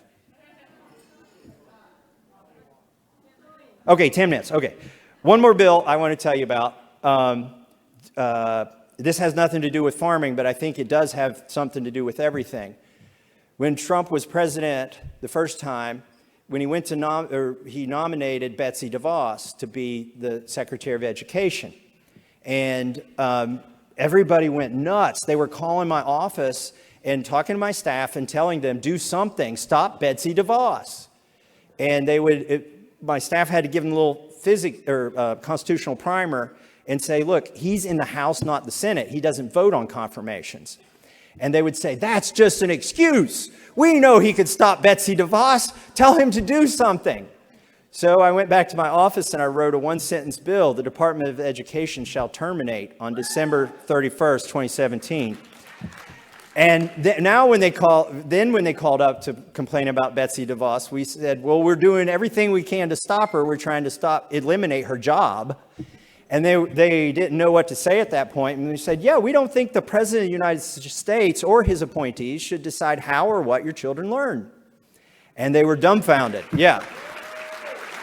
Okay, 10 minutes. Okay. One more bill I want to tell you about. This has nothing to do with farming, but I think it does have something to do with everything. When Trump was president the first time, when he went to he nominated Betsy DeVos to be the Secretary of Education. And everybody went nuts. They were calling my office and talking to my staff and telling them, do something, stop Betsy DeVos. And my staff had to give them a little constitutional primer and say, look, he's in the House, not the Senate. He doesn't vote on confirmations. And they would say, that's just an excuse. We know he could stop Betsy DeVos. Tell him to do something. So I went back to my office and I wrote a one-sentence bill. The Department of Education shall terminate on December 31st, 2017. And now when they called up to complain about Betsy DeVos, we said, well, we're doing everything we can to stop her. We're trying to eliminate her job. And they didn't know what to say at that point. And they said, yeah, we don't think the President of the United States or his appointees should decide how or what your children learn. And they were dumbfounded. Yeah.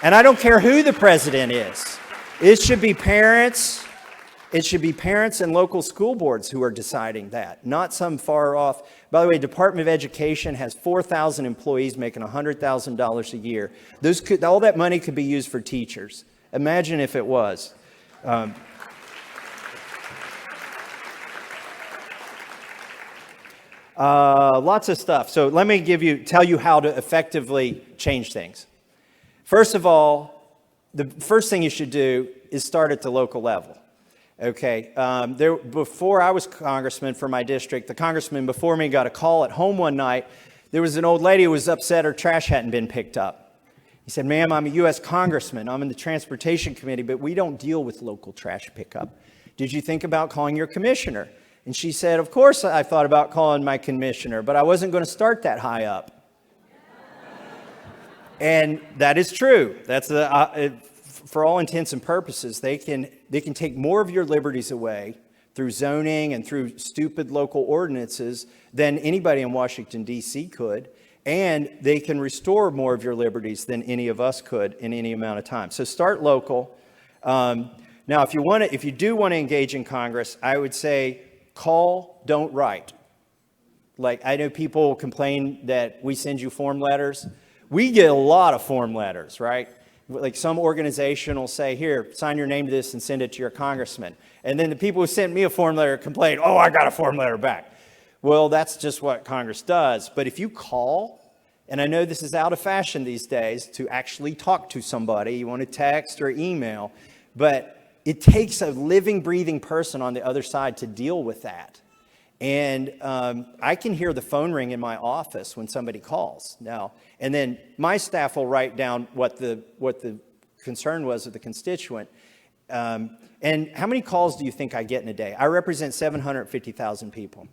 And I don't care who the president is. It should be parents. It should be parents and local school boards who are deciding that, not some far off. By the way, Department of Education has 4,000 employees making $100,000 a year. All that money could be used for teachers. Imagine if it was. Lots of stuff. So let me tell you how to effectively change things. First of all, the first thing you should do is start at the local level. Okay. Before I was congressman for my district, the congressman before me got a call at home one night. There was an old lady who was upset her trash hadn't been picked up. He said, ma'am, I'm a U.S. congressman. I'm in the transportation committee, but we don't deal with local trash pickup. Did you think about calling your commissioner? And she said, of course I thought about calling my commissioner, but I wasn't going to start that high up. And that is true. That's for all intents and purposes, they can take more of your liberties away through zoning and through stupid local ordinances than anybody in Washington, D.C. could. And they can restore more of your liberties than any of us could in any amount of time. So start local. Now, if you do want to engage in Congress, I would say call, don't write. Like, I know people complain that we send you form letters. We get a lot of form letters, right? Like some organization will say, here, sign your name to this and send it to your congressman. And then the people who sent me a form letter complain, oh, I got a form letter back. Well, that's just what Congress does. But if you call, and I know this is out of fashion these days to actually talk to somebody, you want to text or email, but it takes a living, breathing person on the other side to deal with that. And I can hear the phone ring in my office when somebody calls now. And then my staff will write down what the concern was of the constituent. And how many calls do you think I get in a day? I represent 750,000 people.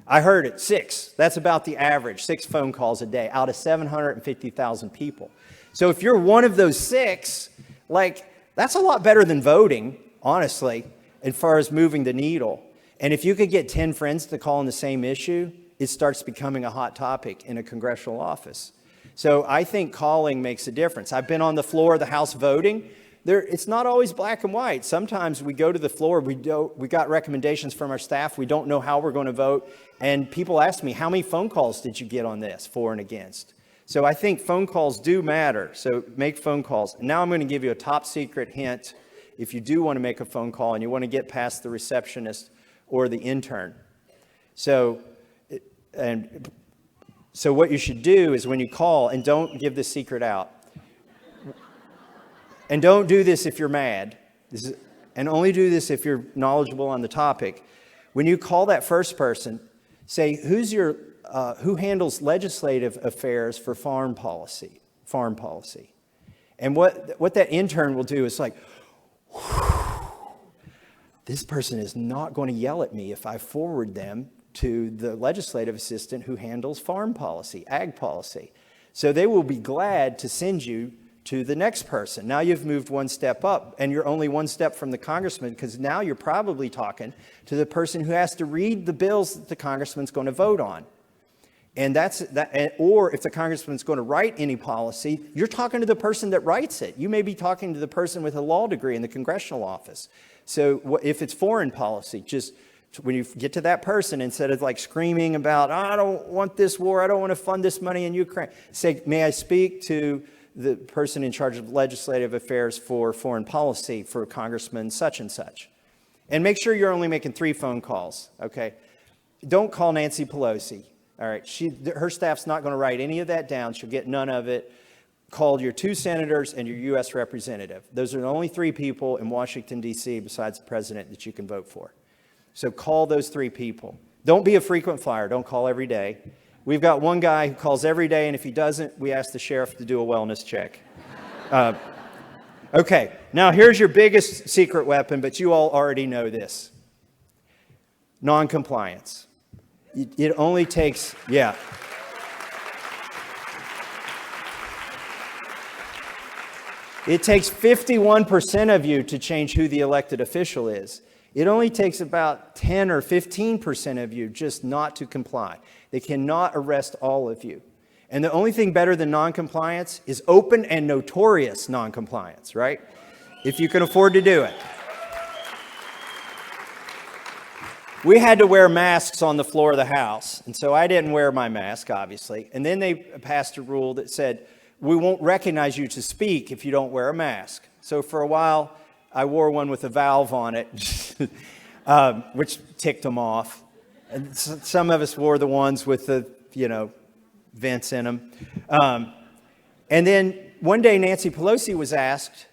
I heard it, 6. That's about the average, 6 phone calls a day out of 750,000 people. So if you're one of those 6, that's a lot better than voting, honestly, as far as moving the needle. And if you could get 10 friends to call on the same issue, it starts becoming a hot topic in a congressional office. So I think calling makes a difference. I've been on the floor of the House voting. It's not always black and white. Sometimes we go to the floor, we got recommendations from our staff, we don't know how we're going to vote, and people ask me, how many phone calls did you get on this, for and against? So I think phone calls do matter, so make phone calls. Now I'm going to give you a top secret hint if you do want to make a phone call and you want to get past the receptionist or the intern. So what you should do is when you call, and don't give this secret out, and don't do this if you're mad, and only do this if you're knowledgeable on the topic. When you call that first person, say, who handles legislative affairs for farm policy? And what that intern will do is like, this person is not going to yell at me if I forward them to the legislative assistant who handles farm policy, ag policy. So they will be glad to send you to the next person. Now you've moved one step up, and you're only one step from the congressman, because now you're probably talking to the person who has to read the bills that the congressman's going to vote on. And that's that. Or if the congressman's going to write any policy, you're talking to the person that writes it. You may be talking to the person with a law degree in the congressional office. So if it's foreign policy, just when you get to that person, instead of like screaming about, oh, I don't want this war, I don't want to fund this money in Ukraine, say, may I speak to the person in charge of legislative affairs for foreign policy for Congressman such and such. And make sure you're only making 3 phone calls, okay? Don't call Nancy Pelosi, all right? Her staff's not going to write any of that down. She'll get none of it. Call your 2 senators and your U.S. representative. Those are the only 3 people in Washington, D.C. besides the president that you can vote for. So call those 3 people. Don't be a frequent flyer. Don't call every day. We've got one guy who calls every day, and if he doesn't, we ask the sheriff to do a wellness check. Okay, now here's your biggest secret weapon, but you all already know this. Non-compliance. It only takes, yeah. It takes 51% of you to change who the elected official is. It only takes about 10 or 15% of you just not to comply. They cannot arrest all of you. And the only thing better than non-compliance is open and notorious non-compliance, right? If you can afford to do it. We had to wear masks on the floor of the House, and so I didn't wear my mask, obviously. And then they passed a rule that said, we won't recognize you to speak if you don't wear a mask. So for a while, I wore one with a valve on it, which ticked them off. And some of us wore the ones with the, vents in them. And then one day Nancy Pelosi was asked,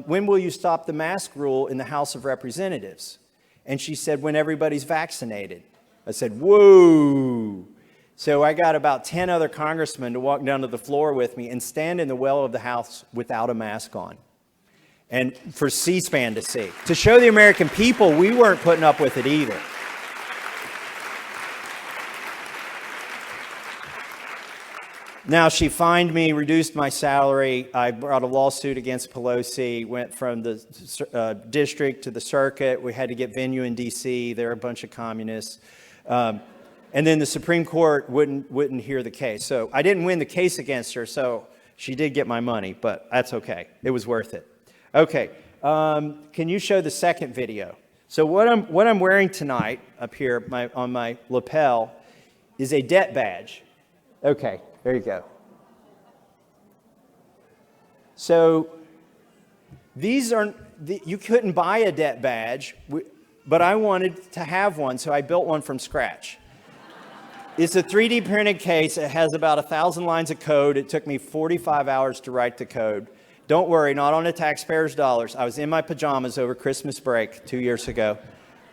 when will you stop the mask rule in the House of Representatives? And she said, when everybody's vaccinated. I said, whoa. So I got about 10 other congressmen to walk down to the floor with me and stand in the well of the House without a mask on. And for C-SPAN to see. To show the American people we weren't putting up with it either. Now, she fined me, reduced my salary. I brought a lawsuit against Pelosi, went from the district to the circuit. We had to get venue in D.C. They're a bunch of communists. And then the Supreme Court wouldn't hear the case. So I didn't win the case against her, so she did get my money, but that's okay. It was worth it. Okay, can you show the second video? So what I'm wearing tonight up here on my lapel is a debt badge. Okay, there you go. So you couldn't buy a debt badge, but I wanted to have one, so I built one from scratch. It's a 3D printed case. It has about 1,000 lines of code. It took me 45 hours to write the code. Don't worry, not on the taxpayers' dollars. I was in my pajamas over Christmas break 2 years ago.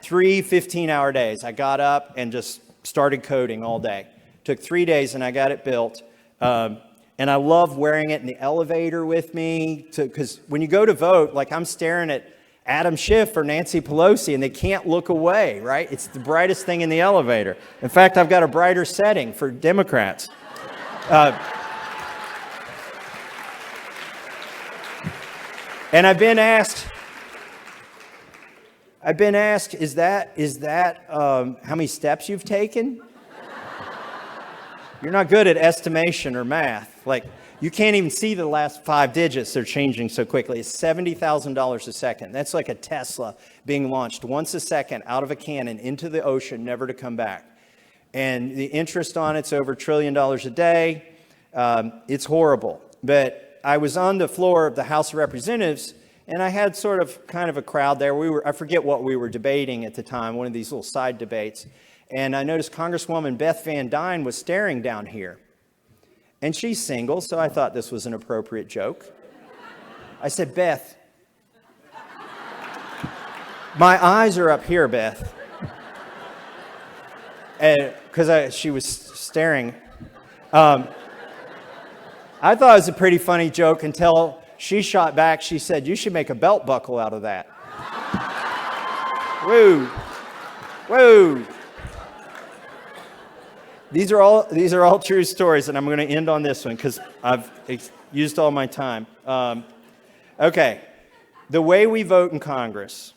3 15-hour days. I got up and just started coding all day. Took 3 days and I got it built. And I love wearing it in the elevator with me, because when you go to vote, like I'm staring at Adam Schiff or Nancy Pelosi and they can't look away, right? It's the brightest thing in the elevator. In fact, I've got a brighter setting for Democrats. And I've been asked, is that how many steps you've taken? You're not good at estimation or math. Like, you can't even see the last 5 digits. They're changing so quickly. It's $70,000 a second. That's like a Tesla being launched once a second out of a cannon into the ocean, never to come back. And the interest on it's over $1 trillion a day. It's horrible. But I was on the floor of the House of Representatives, and I had kind of a crowd there. I forget what we were debating at the time, one of these little side debates. And I noticed Congresswoman Beth Van Dyne was staring down here. And she's single, so I thought this was an appropriate joke. I said, Beth, my eyes are up here, Beth. Because she was staring. I thought it was a pretty funny joke until she shot back. She said, you should make a belt buckle out of that. Woo. Whoa. These are all true stories, and I'm going to end on this one because I've used all my time. Okay. The way we vote in Congress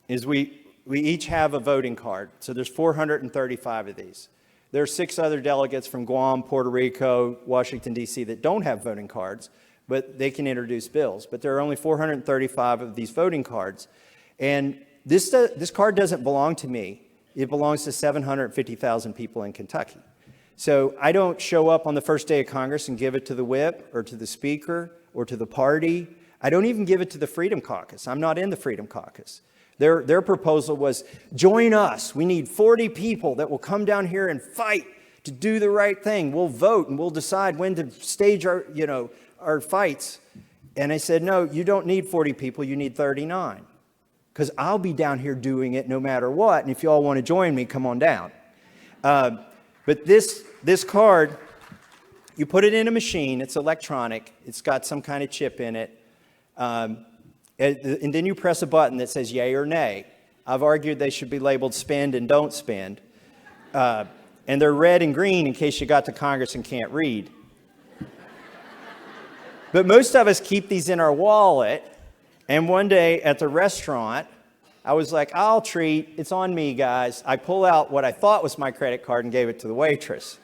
is we each have a voting card. So there's 435 of these. There are 6 other delegates from Guam, Puerto Rico, Washington, D.C. that don't have voting cards, but they can introduce bills. But there are only 435 of these voting cards. And this card doesn't belong to me. It belongs to 750,000 people in Kentucky. So I don't show up on the first day of Congress and give it to the whip or to the speaker or to the party. I don't even give it to the Freedom Caucus. I'm not in the Freedom Caucus. Their proposal was, join us. We need 40 people that will come down here and fight to do the right thing. We'll vote and we'll decide when to stage our fights. And I said, no, you don't need 40 people. You need 39. Because I'll be down here doing it no matter what. And if you all want to join me, come on down. But this card, you put it in a machine. It's electronic. It's got some kind of chip in it. And then you press a button that says yay or nay. I've argued they should be labeled spend and don't spend. And they're red and green in case you got to Congress and can't read. But most of us keep these in our wallet. And one day at the restaurant, I was like, I'll treat. It's on me, guys. I pull out what I thought was my credit card and gave it to the waitress.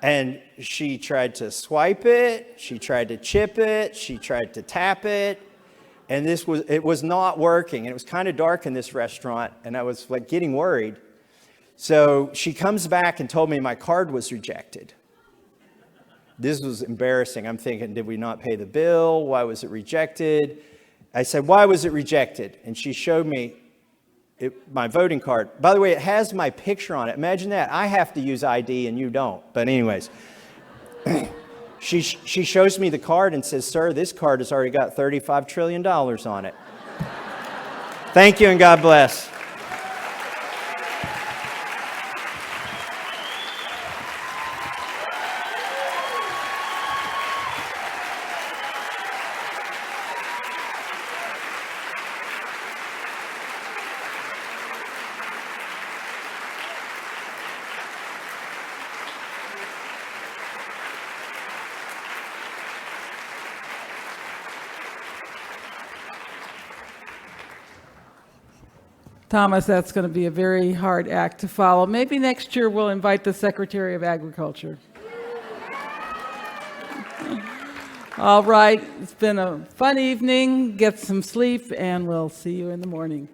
And she tried to swipe it. She tried to chip it. She tried to tap it. And it was not working. And it was kind of dark in this restaurant. And I was like getting worried. So she comes back and told me my card was rejected. This was embarrassing. I'm thinking, did we not pay the bill? Why was it rejected? I said, why was it rejected? And she showed me my voting card. By the way, it has my picture on it. Imagine that. I have to use ID and you don't. But anyways, she shows me the card and says, sir, this card has already got $35 trillion on it. Thank you and God bless. Thomas, that's going to be a very hard act to follow. Maybe next year we'll invite the Secretary of Agriculture. All right, it's been a fun evening. Get some sleep, and we'll see you in the morning.